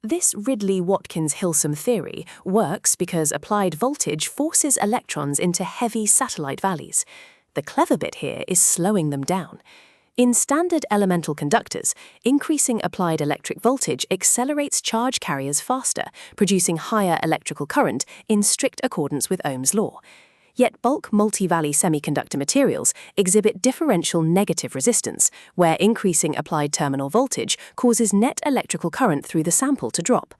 This Ridley-Watkins-Hilsum theory works because applied voltage forces electrons into heavy satellite valleys. The clever bit here is slowing them down. In standard elemental conductors, increasing applied electric voltage accelerates charge carriers faster, producing higher electrical current in strict accordance with Ohm's law. Yet bulk multi-valley semiconductor materials exhibit differential negative resistance, where increasing applied terminal voltage causes net electrical current through the sample to drop.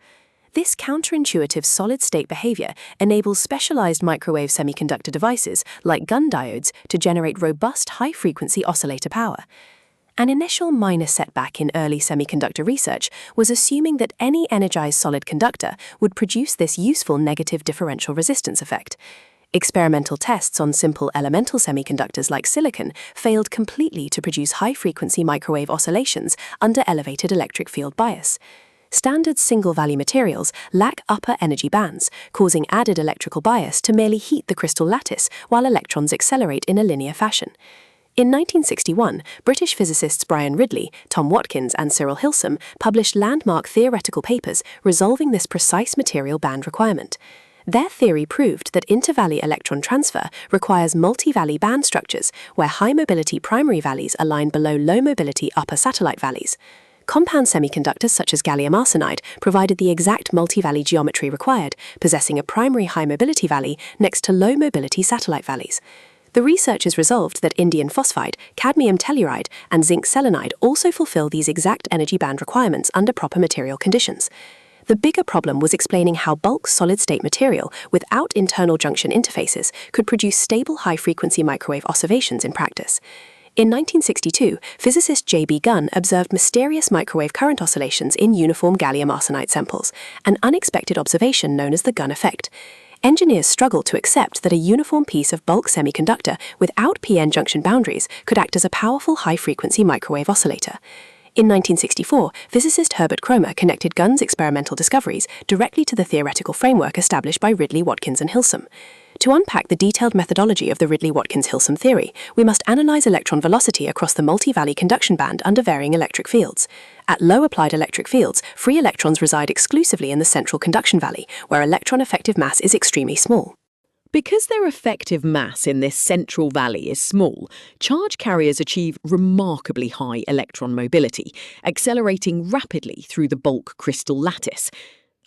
This counterintuitive solid-state behavior enables specialized microwave semiconductor devices like gun diodes to generate robust high-frequency oscillator power. An initial minor setback in early semiconductor research was assuming that any energized solid conductor would produce this useful negative differential resistance effect. Experimental tests on simple elemental semiconductors like silicon failed completely to produce high-frequency microwave oscillations under elevated electric field bias. Standard single-valley materials lack upper energy bands, causing added electrical bias to merely heat the crystal lattice while electrons accelerate in a linear fashion. In 1961, British physicists Brian Ridley, Tom Watkins, and Cyril Hilsum published landmark theoretical papers resolving this precise material band requirement. Their theory proved that intervalley electron transfer requires multi-valley band structures where high-mobility primary valleys align below low-mobility upper satellite valleys. Compound semiconductors such as gallium arsenide provided the exact multi-valley geometry required, possessing a primary high-mobility valley next to low-mobility satellite valleys. The researchers resolved that indium phosphide, cadmium telluride, and zinc selenide also fulfill these exact energy band requirements under proper material conditions. The bigger problem was explaining how bulk solid-state material without internal junction interfaces could produce stable high-frequency microwave oscillations in practice. In 1962, physicist J.B. Gunn observed mysterious microwave current oscillations in uniform gallium arsenide samples, an unexpected observation known as the Gunn effect. Engineers struggled to accept that a uniform piece of bulk semiconductor without p-n junction boundaries could act as a powerful high-frequency microwave oscillator. In 1964, physicist Herbert Kromer connected Gunn's experimental discoveries directly to the theoretical framework established by Ridley, Watkins, and Hilsum. To unpack the detailed methodology of the Ridley-Watkins-Hilsum theory, we must analyze electron velocity across the multi-valley conduction band under varying electric fields. At low applied electric fields, free electrons reside exclusively in the central conduction valley, where electron effective mass is extremely small. Because their effective mass in this central valley is small, charge carriers achieve remarkably high electron mobility, accelerating rapidly through the bulk crystal lattice.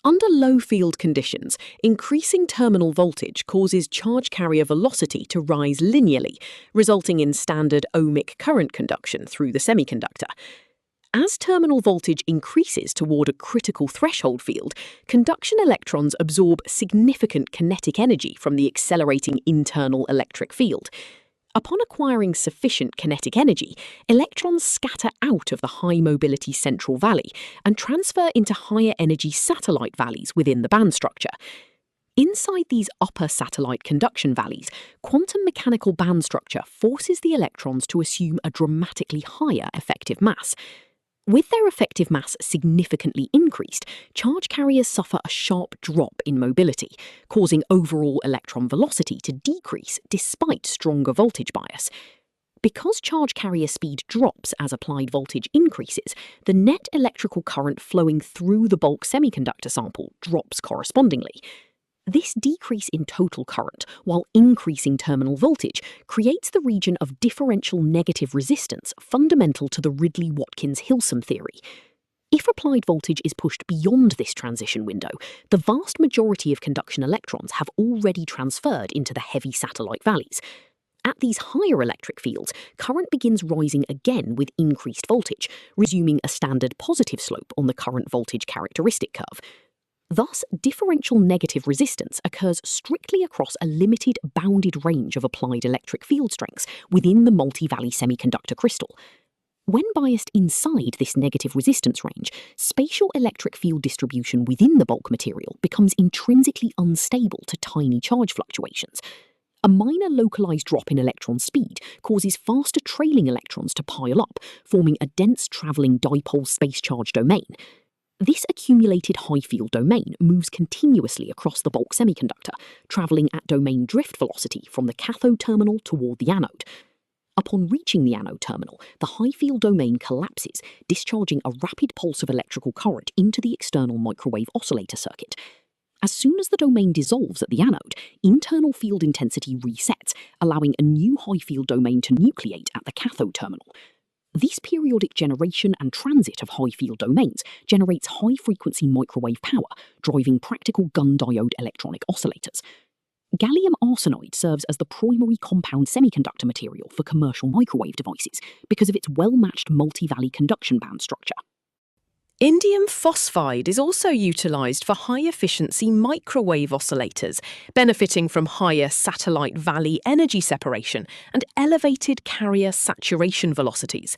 Under low field conditions, increasing terminal voltage causes charge carrier velocity to rise linearly, resulting in standard ohmic current conduction through the semiconductor. As terminal voltage increases toward a critical threshold field, conduction electrons absorb significant kinetic energy from the accelerating internal electric field. Upon acquiring sufficient kinetic energy, electrons scatter out of the high-mobility central valley and transfer into higher-energy satellite valleys within the band structure. Inside these upper satellite conduction valleys, quantum mechanical band structure forces the electrons to assume a dramatically higher effective mass. With their effective mass significantly increased, charge carriers suffer a sharp drop in mobility, causing overall electron velocity to decrease despite stronger voltage bias. Because charge carrier speed drops as applied voltage increases, the net electrical current flowing through the bulk semiconductor sample drops correspondingly. This decrease in total current, while increasing terminal voltage, creates the region of differential negative resistance fundamental to the Ridley-Watkins-Hilsum theory. If applied voltage is pushed beyond this transition window, the vast majority of conduction electrons have already transferred into the heavy satellite valleys. At these higher electric fields, current begins rising again with increased voltage, resuming a standard positive slope on the current voltage characteristic curve. Thus, differential negative resistance occurs strictly across a limited, bounded range of applied electric field strengths within the multi-valley semiconductor crystal. When biased inside this negative resistance range, spatial electric field distribution within the bulk material becomes intrinsically unstable to tiny charge fluctuations. A minor localized drop in electron speed causes faster trailing electrons to pile up, forming a dense traveling dipole space charge domain. This accumulated high-field domain moves continuously across the bulk semiconductor, traveling at domain drift velocity from the cathode terminal toward the anode. Upon reaching the anode terminal, the high-field domain collapses, discharging a rapid pulse of electrical current into the external microwave oscillator circuit. As soon as the domain dissolves at the anode, internal field intensity resets, allowing a new high-field domain to nucleate at the cathode terminal. This periodic generation and transit of high-field domains generates high-frequency microwave power, driving practical gun diode electronic oscillators. Gallium arsenide serves as the primary compound semiconductor material for commercial microwave devices because of its well-matched multi-valley conduction band structure. Indium phosphide is also utilised for high-efficiency microwave oscillators, benefiting from higher satellite valley energy separation and elevated carrier saturation velocities.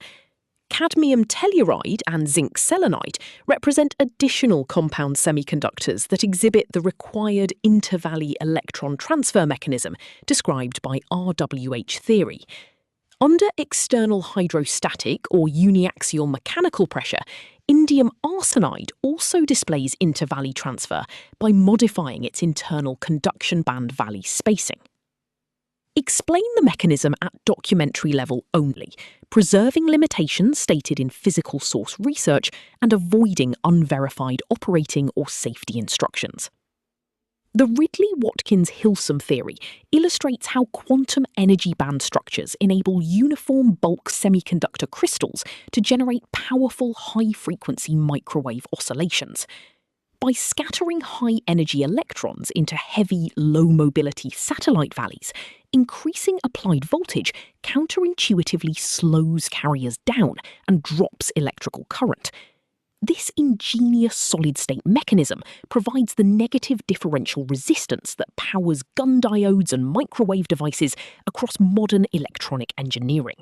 Cadmium telluride and zinc selenide represent additional compound semiconductors that exhibit the required intervalley electron transfer mechanism described by RWH theory. Under external hydrostatic or uniaxial mechanical pressure, indium arsenide also displays intervalley transfer by modifying its internal conduction band valley spacing. Explain the mechanism at documentary level only, preserving limitations stated in physical source research and avoiding unverified operating or safety instructions. The Ridley-Watkins Hilsum theory illustrates how quantum energy band structures enable uniform bulk semiconductor crystals to generate powerful high-frequency microwave oscillations. By scattering high-energy electrons into heavy, low-mobility satellite valleys, increasing applied voltage counterintuitively slows carriers down and drops electrical current. This ingenious solid-state mechanism provides the negative differential resistance that powers gun diodes and microwave devices across modern electronic engineering.